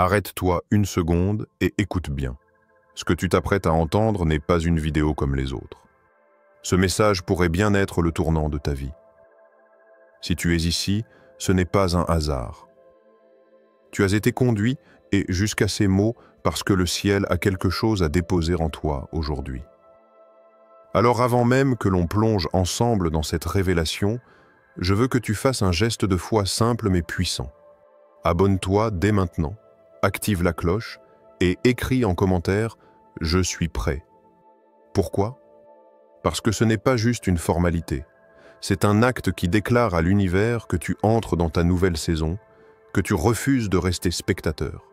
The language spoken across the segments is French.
Arrête-toi une seconde et écoute bien. Ce que tu t'apprêtes à entendre n'est pas une vidéo comme les autres. Ce message pourrait bien être le tournant de ta vie. Si tu es ici, ce n'est pas un hasard. Tu as été conduit, et jusqu'à ces mots, parce que le ciel a quelque chose à déposer en toi aujourd'hui. Alors avant même que l'on plonge ensemble dans cette révélation, je veux que tu fasses un geste de foi simple mais puissant. Abonne-toi dès maintenant, active la cloche et écris en commentaire « Je suis prêt ». Pourquoi ? Parce que ce n'est pas juste une formalité. C'est un acte qui déclare à l'univers que tu entres dans ta nouvelle saison, que tu refuses de rester spectateur.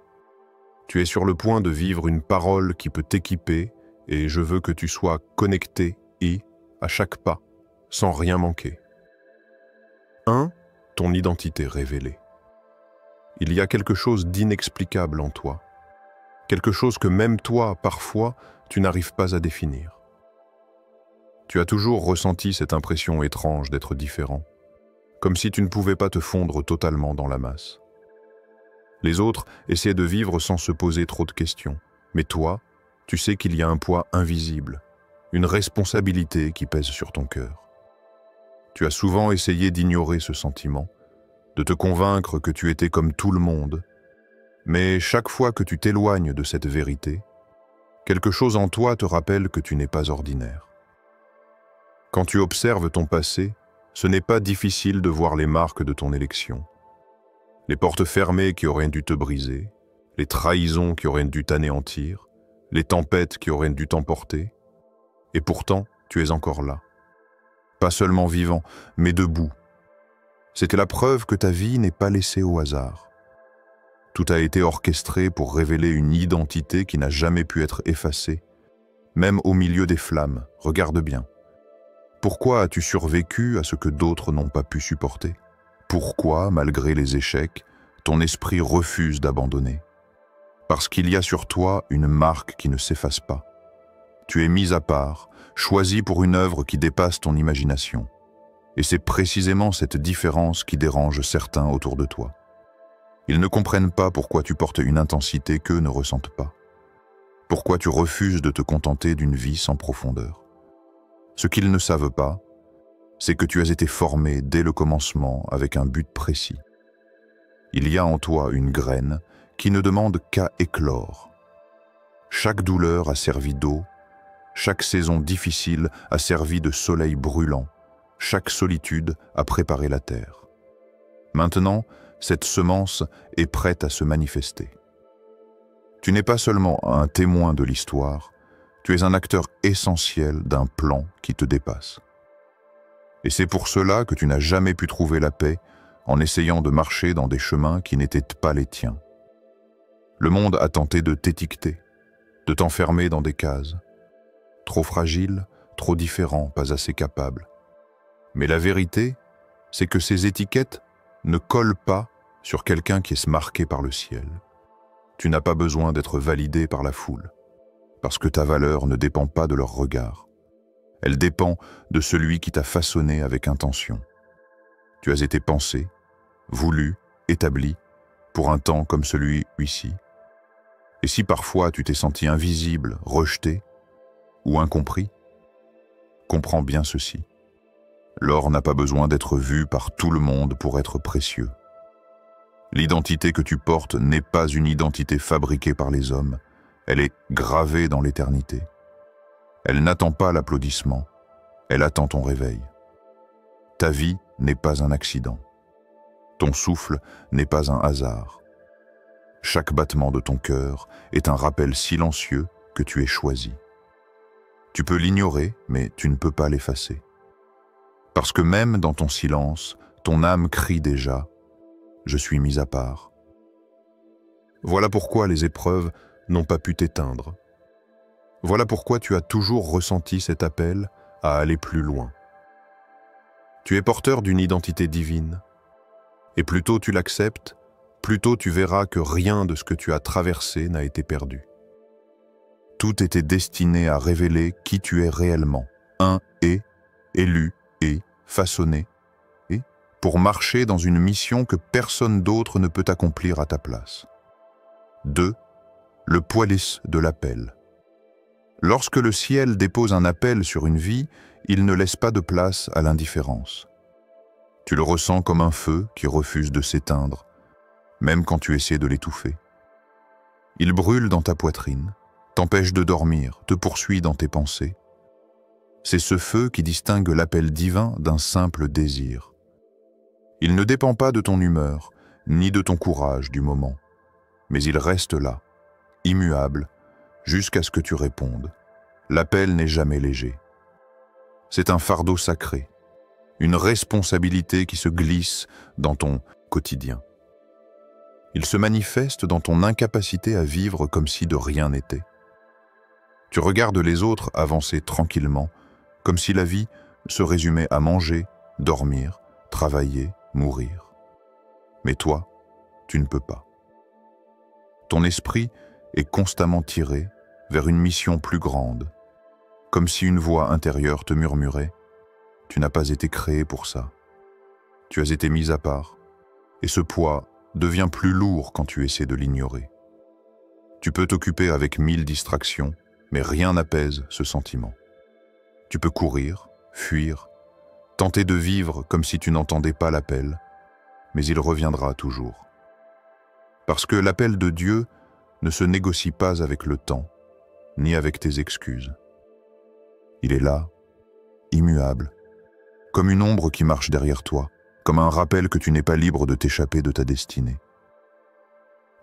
Tu es sur le point de vivre une parole qui peut t'équiper et je veux que tu sois connecté à chaque pas, sans rien manquer. 1. Ton identité révélée. Il y a quelque chose d'inexplicable en toi. Quelque chose que même toi, parfois, tu n'arrives pas à définir. Tu as toujours ressenti cette impression étrange d'être différent, comme si tu ne pouvais pas te fondre totalement dans la masse. Les autres essaient de vivre sans se poser trop de questions, mais toi, tu sais qu'il y a un poids invisible, une responsabilité qui pèse sur ton cœur. Tu as souvent essayé d'ignorer ce sentiment, de te convaincre que tu étais comme tout le monde, mais chaque fois que tu t'éloignes de cette vérité, quelque chose en toi te rappelle que tu n'es pas ordinaire. Quand tu observes ton passé, ce n'est pas difficile de voir les marques de ton élection. Les portes fermées qui auraient dû te briser, les trahisons qui auraient dû t'anéantir, les tempêtes qui auraient dû t'emporter. Et pourtant, tu es encore là. Pas seulement vivant, mais debout. C'était la preuve que ta vie n'est pas laissée au hasard. Tout a été orchestré pour révéler une identité qui n'a jamais pu être effacée, même au milieu des flammes. Regarde bien. Pourquoi as-tu survécu à ce que d'autres n'ont pas pu supporter ? Pourquoi, malgré les échecs, ton esprit refuse d'abandonner ? Parce qu'il y a sur toi une marque qui ne s'efface pas. Tu es mis à part, choisi pour une œuvre qui dépasse ton imagination. Et c'est précisément cette différence qui dérange certains autour de toi. Ils ne comprennent pas pourquoi tu portes une intensité qu'eux ne ressentent pas. Pourquoi tu refuses de te contenter d'une vie sans profondeur. Ce qu'ils ne savent pas, c'est que tu as été formé dès le commencement avec un but précis. Il y a en toi une graine qui ne demande qu'à éclore. Chaque douleur a servi d'eau, chaque saison difficile a servi de soleil brûlant, chaque solitude a préparé la terre. Maintenant, cette semence est prête à se manifester. Tu n'es pas seulement un témoin de l'histoire, tu es un acteur essentiel d'un plan qui te dépasse. Et c'est pour cela que tu n'as jamais pu trouver la paix en essayant de marcher dans des chemins qui n'étaient pas les tiens. Le monde a tenté de t'étiqueter, de t'enfermer dans des cases. Trop fragile, trop différent, pas assez capable. Mais la vérité, c'est que ces étiquettes ne collent pas sur quelqu'un qui est marqué par le ciel. Tu n'as pas besoin d'être validé par la foule, parce que ta valeur ne dépend pas de leur regard. Elle dépend de celui qui t'a façonné avec intention. Tu as été pensé, voulu, établi, pour un temps comme celui-ci. Et si parfois tu t'es senti invisible, rejeté ou incompris, comprends bien ceci. L'or n'a pas besoin d'être vu par tout le monde pour être précieux. L'identité que tu portes n'est pas une identité fabriquée par les hommes, elle est gravée dans l'éternité. Elle n'attend pas l'applaudissement, elle attend ton réveil. Ta vie n'est pas un accident. Ton souffle n'est pas un hasard. Chaque battement de ton cœur est un rappel silencieux que tu es choisi. Tu peux l'ignorer, mais tu ne peux pas l'effacer. Parce que même dans ton silence, ton âme crie déjà « Je suis mis à part ». Voilà pourquoi les épreuves n'ont pas pu t'éteindre. Voilà pourquoi tu as toujours ressenti cet appel à aller plus loin. Tu es porteur d'une identité divine. Et plus tôt tu l'acceptes, plus tôt tu verras que rien de ce que tu as traversé n'a été perdu. Tout était destiné à révéler qui tu es réellement, élu et façonné, et pour marcher dans une mission que personne d'autre ne peut accomplir à ta place. 2. Le poilis de l'appel. Lorsque le ciel dépose un appel sur une vie, il ne laisse pas de place à l'indifférence. Tu le ressens comme un feu qui refuse de s'éteindre, même quand tu essaies de l'étouffer. Il brûle dans ta poitrine, t'empêche de dormir, te poursuit dans tes pensées. C'est ce feu qui distingue l'appel divin d'un simple désir. Il ne dépend pas de ton humeur, ni de ton courage du moment, mais il reste là, immuable, jusqu'à ce que tu répondes. L'appel n'est jamais léger. C'est un fardeau sacré, une responsabilité qui se glisse dans ton quotidien. Il se manifeste dans ton incapacité à vivre comme si de rien n'était. Tu regardes les autres avancer tranquillement, comme si la vie se résumait à manger, dormir, travailler, mourir. Mais toi, tu ne peux pas. Ton esprit est constamment tiré vers une mission plus grande, comme si une voix intérieure te murmurait « Tu n'as pas été créé pour ça. Tu as été mis à part, et ce poids devient plus lourd quand tu essaies de l'ignorer. Tu peux t'occuper avec 1000 distractions, mais rien n'apaise ce sentiment. Tu peux courir, fuir, tenter de vivre comme si tu n'entendais pas l'appel, mais il reviendra toujours. Parce que l'appel de Dieu ne se négocie pas avec le temps, ni avec tes excuses. Il est là, immuable, comme une ombre qui marche derrière toi, comme un rappel que tu n'es pas libre de t'échapper de ta destinée.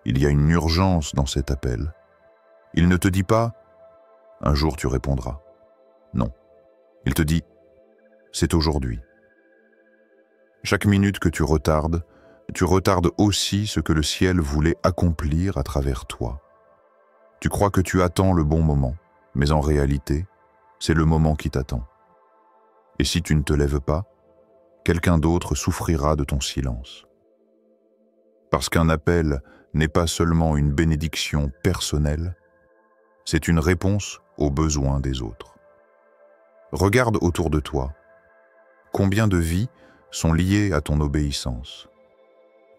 Il y a une urgence dans cet appel. Il ne te dit pas « un jour tu répondras ». Non. Il te dit « c'est aujourd'hui ». Chaque minute que tu retardes aussi ce que le ciel voulait accomplir à travers toi. Tu crois que tu attends le bon moment, mais en réalité, c'est le moment qui t'attend. Et si tu ne te lèves pas, quelqu'un d'autre souffrira de ton silence. Parce qu'un appel n'est pas seulement une bénédiction personnelle, c'est une réponse aux besoins des autres. Regarde autour de toi. Combien de vies sont liées à ton obéissance?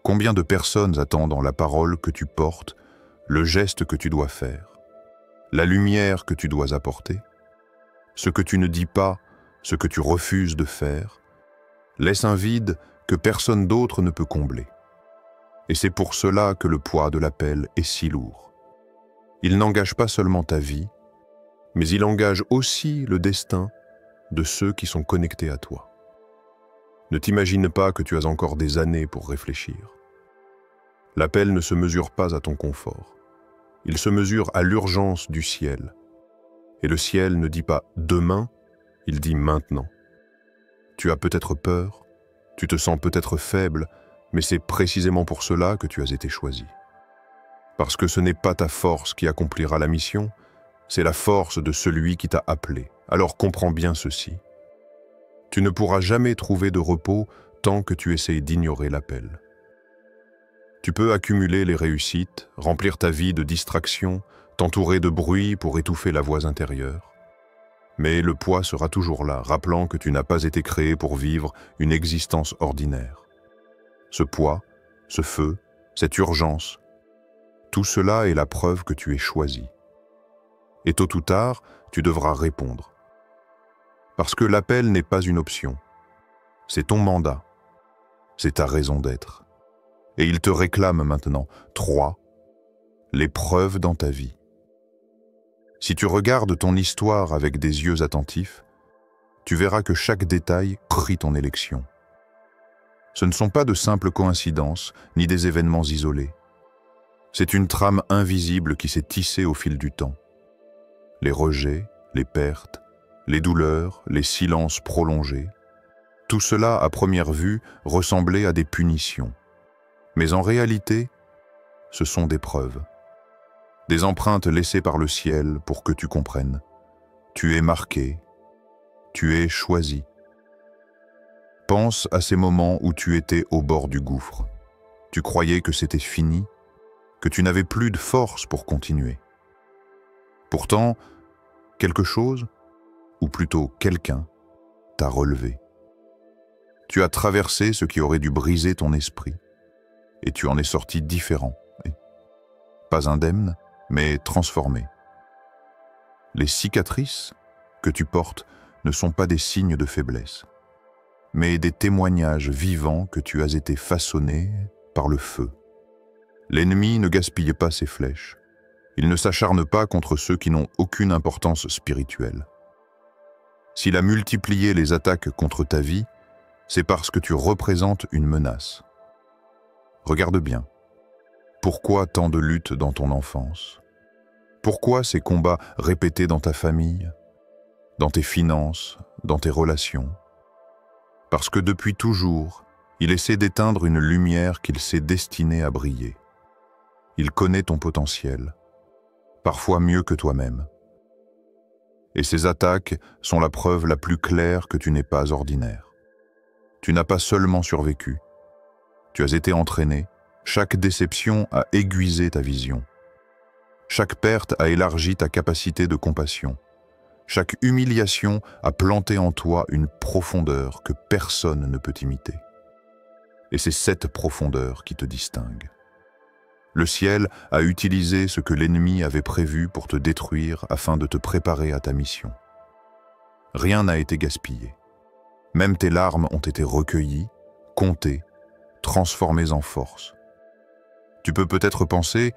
Combien de personnes attendent la parole que tu portes, le geste que tu dois faire, la lumière que tu dois apporter? Ce que tu ne dis pas, ce que tu refuses de faire, laisse un vide que personne d'autre ne peut combler. Et c'est pour cela que le poids de l'appel est si lourd. Il n'engage pas seulement ta vie, mais il engage aussi le destin de ceux qui sont connectés à toi. Ne t'imagine pas que tu as encore des années pour réfléchir. L'appel ne se mesure pas à ton confort. Il se mesure à l'urgence du ciel. Et le ciel ne dit pas « demain », il dit « maintenant ». Tu as peut-être peur, tu te sens peut-être faible, mais c'est précisément pour cela que tu as été choisi. Parce que ce n'est pas ta force qui accomplira la mission, c'est la force de celui qui t'a appelé. Alors comprends bien ceci. Tu ne pourras jamais trouver de repos tant que tu essayes d'ignorer l'appel. Tu peux accumuler les réussites, remplir ta vie de distractions, t'entourer de bruit pour étouffer la voix intérieure. Mais le poids sera toujours là, rappelant que tu n'as pas été créé pour vivre une existence ordinaire. Ce poids, ce feu, cette urgence, tout cela est la preuve que tu es choisi. Et tôt ou tard, tu devras répondre. Parce que l'appel n'est pas une option. C'est ton mandat. C'est ta raison d'être. Et il te réclame maintenant 3, les preuves dans ta vie. Si tu regardes ton histoire avec des yeux attentifs, tu verras que chaque détail crie ton élection. Ce ne sont pas de simples coïncidences, ni des événements isolés. C'est une trame invisible qui s'est tissée au fil du temps. Les rejets, les pertes, les douleurs, les silences prolongés, tout cela, à première vue, ressemblait à des punitions. Mais en réalité, ce sont des preuves. Des empreintes laissées par le ciel pour que tu comprennes. Tu es marqué, tu es choisi. Pense à ces moments où tu étais au bord du gouffre. Tu croyais que c'était fini, que tu n'avais plus de force pour continuer. Pourtant, quelque chose, ou plutôt quelqu'un, t'a relevé. Tu as traversé ce qui aurait dû briser ton esprit, et tu en es sorti différent. pas indemne, mais transformée. Les cicatrices que tu portes ne sont pas des signes de faiblesse, mais des témoignages vivants que tu as été façonné par le feu. L'ennemi ne gaspille pas ses flèches. Il ne s'acharne pas contre ceux qui n'ont aucune importance spirituelle. S'il a multiplié les attaques contre ta vie, c'est parce que tu représentes une menace. Regarde bien. Pourquoi tant de luttes dans ton enfance? Pourquoi ces combats répétés dans ta famille, dans tes finances, dans tes relations? Parce que depuis toujours, il essaie d'éteindre une lumière qu'il s'est destinée à briller. Il connaît ton potentiel, parfois mieux que toi-même. Et ces attaques sont la preuve la plus claire que tu n'es pas ordinaire. Tu n'as pas seulement survécu. Tu as été entraîné. Chaque déception a aiguisé ta vision. Chaque perte a élargi ta capacité de compassion. Chaque humiliation a planté en toi une profondeur que personne ne peut imiter. Et c'est cette profondeur qui te distingue. Le ciel a utilisé ce que l'ennemi avait prévu pour te détruire afin de te préparer à ta mission. Rien n'a été gaspillé. Même tes larmes ont été recueillies, comptées, transformées en force. Tu peux peut-être penser,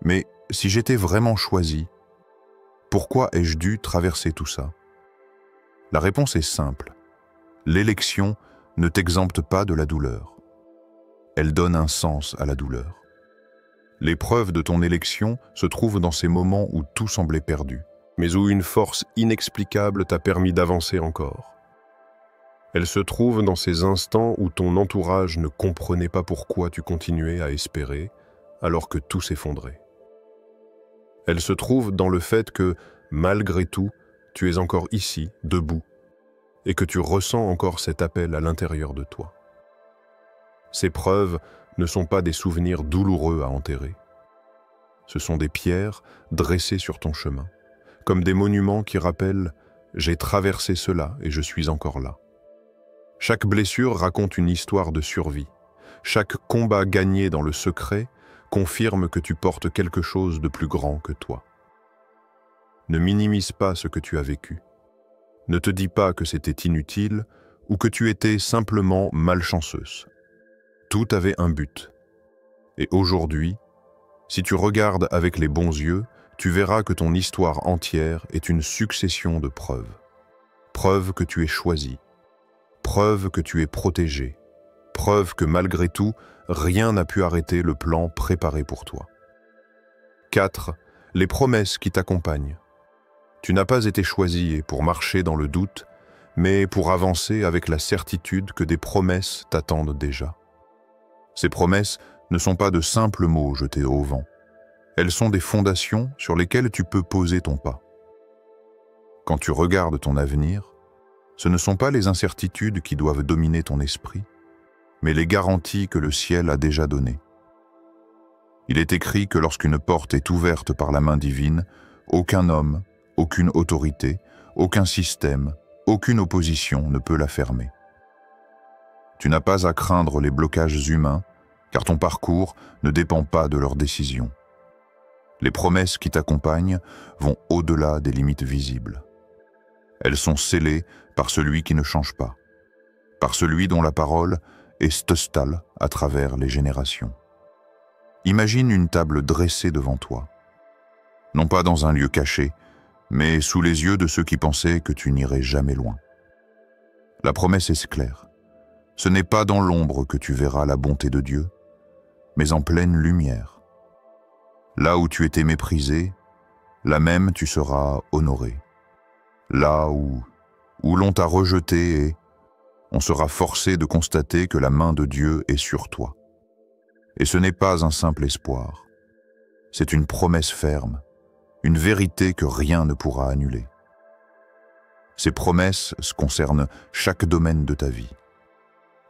mais si j'étais vraiment choisi, pourquoi ai-je dû traverser tout ça? La réponse est simple. L'élection ne t'exempte pas de la douleur. Elle donne un sens à la douleur. L'épreuve de ton élection se trouve dans ces moments où tout semblait perdu, mais où une force inexplicable t'a permis d'avancer encore. Elle se trouve dans ces instants où ton entourage ne comprenait pas pourquoi tu continuais à espérer, alors que tout s'effondrait. Elle se trouve dans le fait que, malgré tout, tu es encore ici, debout, et que tu ressens encore cet appel à l'intérieur de toi. Ces preuves ne sont pas des souvenirs douloureux à enterrer. Ce sont des pierres dressées sur ton chemin, comme des monuments qui rappellent « j'ai traversé cela et je suis encore là ». Chaque blessure raconte une histoire de survie. Chaque combat gagné dans le secret confirme que tu portes quelque chose de plus grand que toi. Ne minimise pas ce que tu as vécu. Ne te dis pas que c'était inutile ou que tu étais simplement malchanceuse. Tout avait un but. Et aujourd'hui, si tu regardes avec les bons yeux, tu verras que ton histoire entière est une succession de preuves. Preuve que tu es choisi. Preuve que tu es protégé. Preuve que malgré tout, rien n'a pu arrêter le plan préparé pour toi. 4. Les promesses qui t'accompagnent. Tu n'as pas été choisi pour marcher dans le doute, mais pour avancer avec la certitude que des promesses t'attendent déjà. Ces promesses ne sont pas de simples mots jetés au vent. Elles sont des fondations sur lesquelles tu peux poser ton pas. Quand tu regardes ton avenir, ce ne sont pas les incertitudes qui doivent dominer ton esprit, mais les garanties que le ciel a déjà données. Il est écrit que lorsqu'une porte est ouverte par la main divine, aucun homme, aucune autorité, aucun système, aucune opposition ne peut la fermer. Tu n'as pas à craindre les blocages humains, car ton parcours ne dépend pas de leurs décisions. Les promesses qui t'accompagnent vont au-delà des limites visibles. Elles sont scellées par celui qui ne change pas, par celui dont la parole est stostale à travers les générations. Imagine une table dressée devant toi, non pas dans un lieu caché, mais sous les yeux de ceux qui pensaient que tu n'irais jamais loin. La promesse est claire. Ce n'est pas dans l'ombre que tu verras la bonté de Dieu, mais en pleine lumière. Là où tu étais méprisé, là même tu seras honoré. Là où l'on t'a rejeté et on sera forcé de constater que la main de Dieu est sur toi. Et ce n'est pas un simple espoir. C'est une promesse ferme, une vérité que rien ne pourra annuler. Ces promesses concernent chaque domaine de ta vie.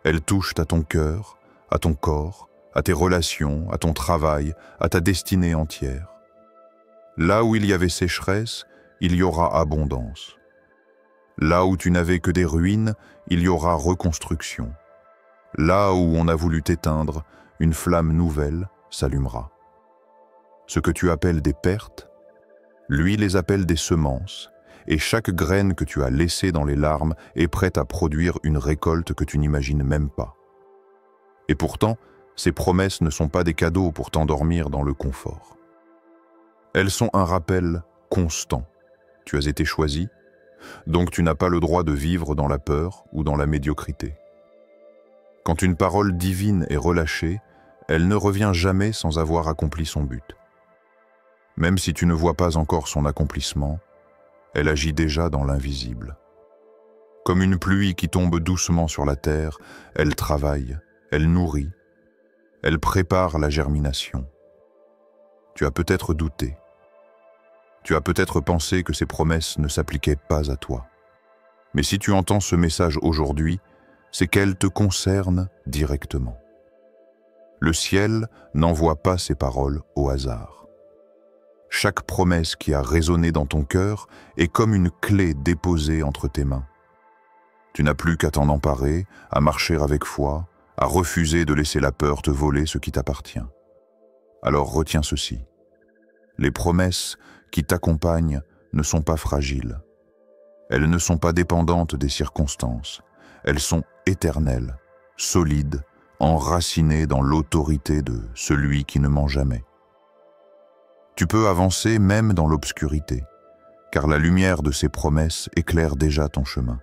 Elles touchent à ton cœur, à ton corps, à tes relations, à ton travail, à ta destinée entière. Là où il y avait sécheresse, il y aura abondance. Là où tu n'avais que des ruines, il y aura reconstruction. Là où on a voulu t'éteindre, une flamme nouvelle s'allumera. Ce que tu appelles des pertes, lui les appelle des semences, et chaque graine que tu as laissée dans les larmes est prête à produire une récolte que tu n'imagines même pas. Et pourtant, ces promesses ne sont pas des cadeaux pour t'endormir dans le confort. Elles sont un rappel constant. Tu as été choisi, donc tu n'as pas le droit de vivre dans la peur ou dans la médiocrité. Quand une parole divine est relâchée, elle ne revient jamais sans avoir accompli son but. Même si tu ne vois pas encore son accomplissement, elle agit déjà dans l'invisible. Comme une pluie qui tombe doucement sur la terre, elle travaille, elle nourrit, elle prépare la germination. Tu as peut-être douté. Tu as peut-être pensé que ces promesses ne s'appliquaient pas à toi. Mais si tu entends ce message aujourd'hui, c'est qu'elles te concernent directement. Le ciel n'envoie pas ces paroles au hasard. Chaque promesse qui a résonné dans ton cœur est comme une clé déposée entre tes mains. Tu n'as plus qu'à t'en emparer, à marcher avec foi, à refuser de laisser la peur te voler ce qui t'appartient. Alors retiens ceci. Les promesses qui t'accompagnent ne sont pas fragiles. Elles ne sont pas dépendantes des circonstances. Elles sont éternelles, solides, enracinées dans l'autorité de celui qui ne ment jamais. Tu peux avancer même dans l'obscurité, car la lumière de ces promesses éclaire déjà ton chemin.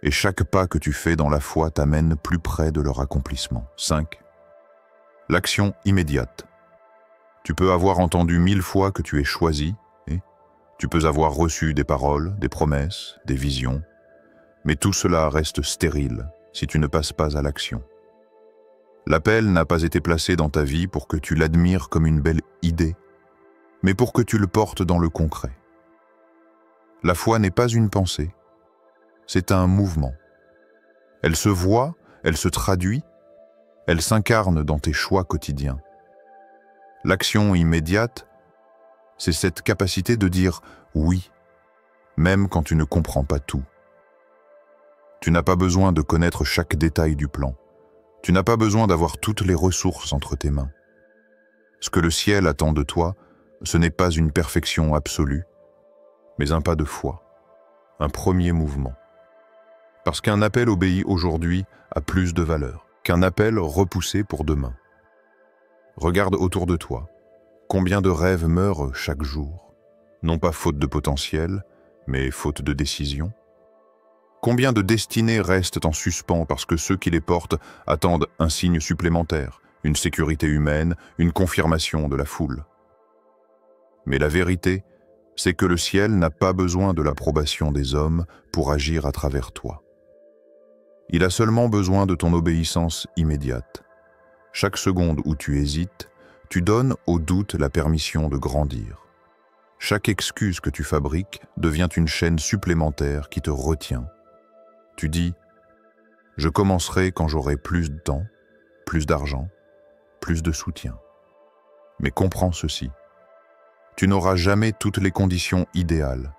Et chaque pas que tu fais dans la foi t'amène plus près de leur accomplissement. 5. L'action immédiate. Tu peux avoir entendu 1000 fois que tu es choisi, et tu peux avoir reçu des paroles, des promesses, des visions, mais tout cela reste stérile si tu ne passes pas à l'action. L'appel n'a pas été placé dans ta vie pour que tu l'admires comme une belle idée, mais pour que tu le portes dans le concret. La foi n'est pas une pensée, c'est un mouvement. Elle se voit, elle se traduit, elle s'incarne dans tes choix quotidiens. L'action immédiate, c'est cette capacité de dire oui, même quand tu ne comprends pas tout. Tu n'as pas besoin de connaître chaque détail du plan. Tu n'as pas besoin d'avoir toutes les ressources entre tes mains. Ce que le ciel attend de toi, ce n'est pas une perfection absolue, mais un pas de foi, un premier mouvement. Parce qu'un appel obéi aujourd'hui a plus de valeur qu'un appel repoussé pour demain. Regarde autour de toi. Combien de rêves meurent chaque jour, non pas faute de potentiel, mais faute de décision? Combien de destinées restent en suspens parce que ceux qui les portent attendent un signe supplémentaire, une sécurité humaine, une confirmation de la foule? Mais la vérité, c'est que le ciel n'a pas besoin de l'approbation des hommes pour agir à travers toi. Il a seulement besoin de ton obéissance immédiate. Chaque seconde où tu hésites, tu donnes au doute la permission de grandir. Chaque excuse que tu fabriques devient une chaîne supplémentaire qui te retient. Tu dis « Je commencerai quand j'aurai plus de temps, plus d'argent, plus de soutien. » Mais comprends ceci. Tu n'auras jamais toutes les conditions idéales.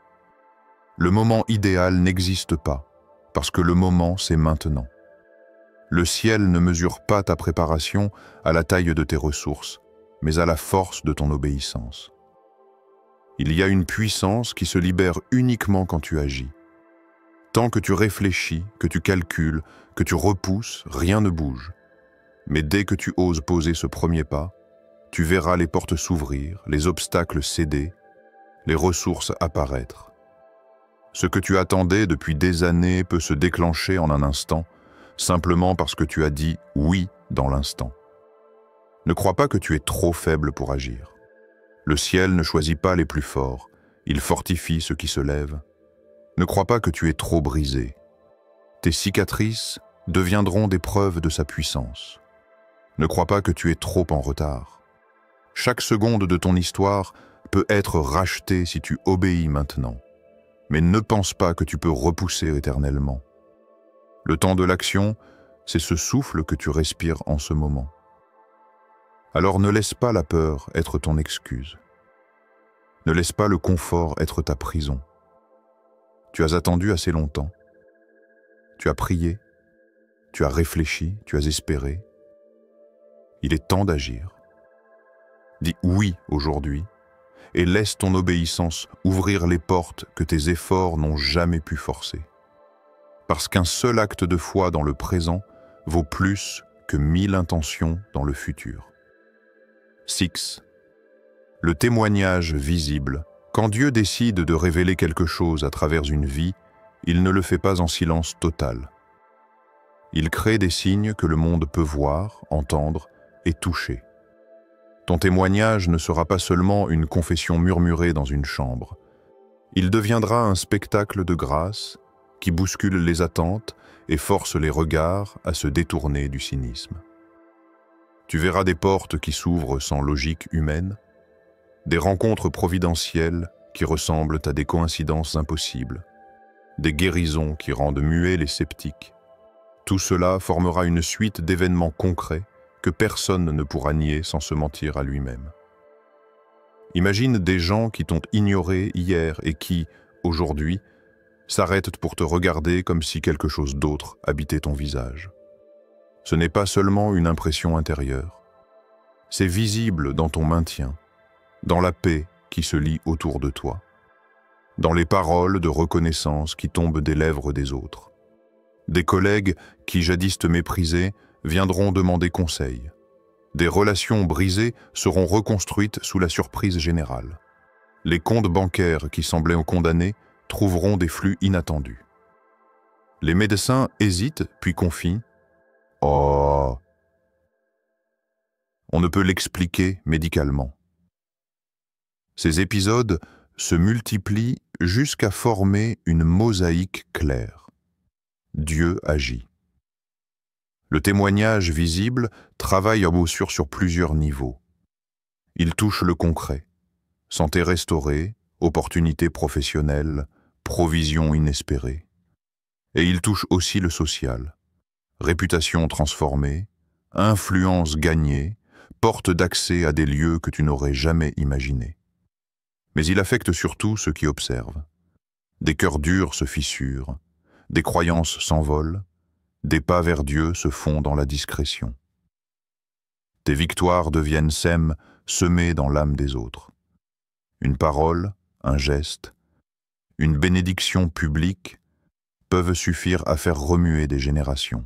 Le moment idéal n'existe pas, parce que le moment, c'est maintenant. Le ciel ne mesure pas ta préparation à la taille de tes ressources, mais à la force de ton obéissance. Il y a une puissance qui se libère uniquement quand tu agis. Tant que tu réfléchis, que tu calcules, que tu repousses, rien ne bouge. Mais dès que tu oses poser ce premier pas, tu verras les portes s'ouvrir, les obstacles céder, les ressources apparaître. Ce que tu attendais depuis des années peut se déclencher en un instant, simplement parce que tu as dit « oui » dans l'instant. Ne crois pas que tu es trop faible pour agir. Le ciel ne choisit pas les plus forts, il fortifie ceux qui se lèvent. Ne crois pas que tu es trop brisé. Tes cicatrices deviendront des preuves de sa puissance. Ne crois pas que tu es trop en retard. Chaque seconde de ton histoire peut être rachetée si tu obéis maintenant. Mais ne pense pas que tu peux repousser éternellement. Le temps de l'action, c'est ce souffle que tu respires en ce moment. Alors ne laisse pas la peur être ton excuse. Ne laisse pas le confort être ta prison. Tu as attendu assez longtemps. Tu as prié, tu as réfléchi, tu as espéré. Il est temps d'agir. Dis oui aujourd'hui et laisse ton obéissance ouvrir les portes que tes efforts n'ont jamais pu forcer. Parce qu'un seul acte de foi dans le présent vaut plus que 1000 intentions dans le futur. 6. Le témoignage visible. Quand Dieu décide de révéler quelque chose à travers une vie, il ne le fait pas en silence total. Il crée des signes que le monde peut voir, entendre et toucher. Ton témoignage ne sera pas seulement une confession murmurée dans une chambre. Il deviendra un spectacle de grâce qui bouscule les attentes et force les regards à se détourner du cynisme. Tu verras des portes qui s'ouvrent sans logique humaine, des rencontres providentielles qui ressemblent à des coïncidences impossibles, des guérisons qui rendent muets les sceptiques. Tout cela formera une suite d'événements concrets que personne ne pourra nier sans se mentir à lui-même. Imagine des gens qui t'ont ignoré hier et qui, aujourd'hui, s'arrêtent pour te regarder comme si quelque chose d'autre habitait ton visage. Ce n'est pas seulement une impression intérieure. C'est visible dans ton maintien, dans la paix qui se lie autour de toi, dans les paroles de reconnaissance qui tombent des lèvres des autres. Des collègues qui jadis te méprisaient viendront demander conseil. Des relations brisées seront reconstruites sous la surprise générale. Les comptes bancaires qui semblaient condamnés trouveront des flux inattendus. Les médecins hésitent puis confient « Oh !» On ne peut l'expliquer médicalement. Ces épisodes se multiplient jusqu'à former une mosaïque claire. Dieu agit. Le témoignage visible travaille à Boussure sur plusieurs niveaux. Il touche le concret, santé restaurée, opportunités professionnelles, provisions inespérées. Et il touche aussi le social, réputation transformée, influence gagnée, porte d'accès à des lieux que tu n'aurais jamais imaginés. Mais il affecte surtout ceux qui observent. Des cœurs durs se fissurent, des croyances s'envolent, des pas vers Dieu se font dans la discrétion. Tes victoires deviennent sèmes semées dans l'âme des autres. Une parole, un geste, une bénédiction publique peuvent suffire à faire remuer des générations.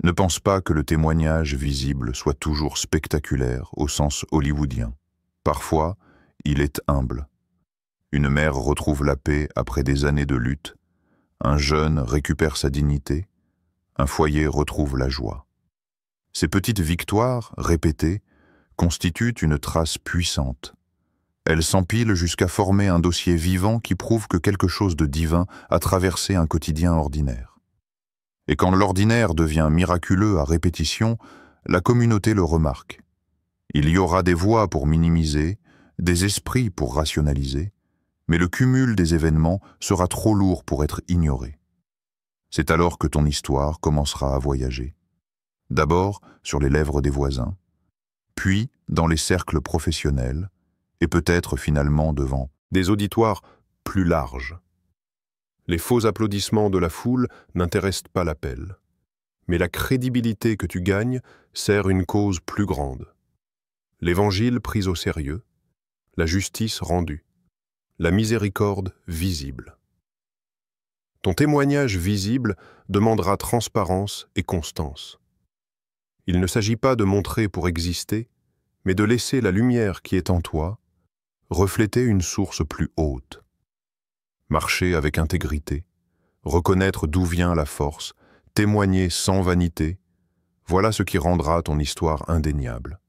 Ne pense pas que le témoignage visible soit toujours spectaculaire au sens hollywoodien. Parfois, il est humble. Une mère retrouve la paix après des années de lutte, un jeune récupère sa dignité, un foyer retrouve la joie. Ces petites victoires, répétées, constituent une trace puissante. Elles s'empilent jusqu'à former un dossier vivant qui prouve que quelque chose de divin a traversé un quotidien ordinaire. Et quand l'ordinaire devient miraculeux à répétition, la communauté le remarque. Il y aura des voix pour minimiser, des esprits pour rationaliser, mais le cumul des événements sera trop lourd pour être ignoré. C'est alors que ton histoire commencera à voyager. D'abord sur les lèvres des voisins, puis dans les cercles professionnels, et peut-être finalement devant des auditoires plus larges. Les faux applaudissements de la foule n'intéressent pas l'appel, mais la crédibilité que tu gagnes sert une cause plus grande. L'Évangile pris au sérieux, la justice rendue, la miséricorde visible. Ton témoignage visible demandera transparence et constance. Il ne s'agit pas de montrer pour exister, mais de laisser la lumière qui est en toi refléter une source plus haute. Marcher avec intégrité, reconnaître d'où vient la force, témoigner sans vanité, voilà ce qui rendra ton histoire indéniable.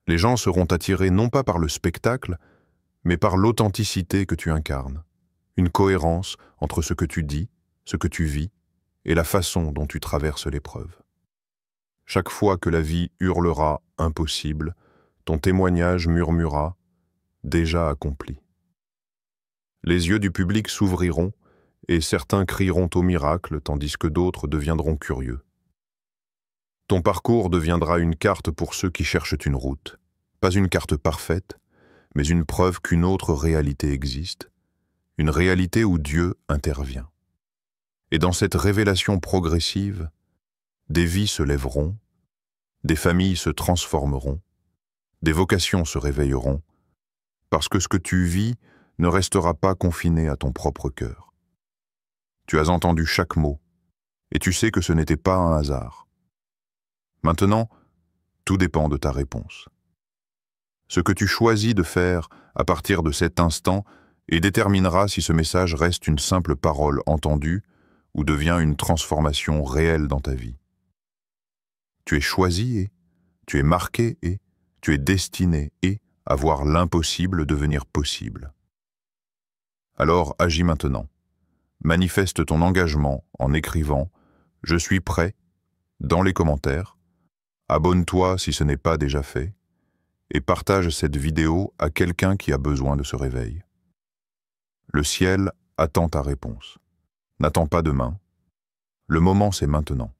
Les gens seront attirés non pas par le spectacle, mais par l'authenticité que tu incarnes, une cohérence entre ce que tu dis, ce que tu vis et la façon dont tu traverses l'épreuve. Chaque fois que la vie hurlera « impossible », ton témoignage murmurera « déjà accompli ». Les yeux du public s'ouvriront et certains crieront au miracle tandis que d'autres deviendront curieux. Ton parcours deviendra une carte pour ceux qui cherchent une route. Pas une carte parfaite, mais une preuve qu'une autre réalité existe, une réalité où Dieu intervient. Et dans cette révélation progressive, des vies se lèveront, des familles se transformeront, Des vocations se réveilleront, parce que ce que tu vis ne restera pas confiné à ton propre cœur. Tu as entendu chaque mot, et tu sais que ce n'était pas un hasard. Maintenant, tout dépend de ta réponse. Ce que tu choisis de faire à partir de cet instant et déterminera si ce message reste une simple parole entendue ou devient une transformation réelle dans ta vie. Tu es choisi et, tu es marqué et, tu es destiné et à voir l'impossible devenir possible. Alors agis maintenant. Manifeste ton engagement en écrivant « Je suis prêt » dans les commentaires. Abonne-toi si ce n'est pas déjà fait et partage cette vidéo à quelqu'un qui a besoin de ce réveil. Le ciel attend ta réponse. N'attends pas demain. Le moment, c'est maintenant.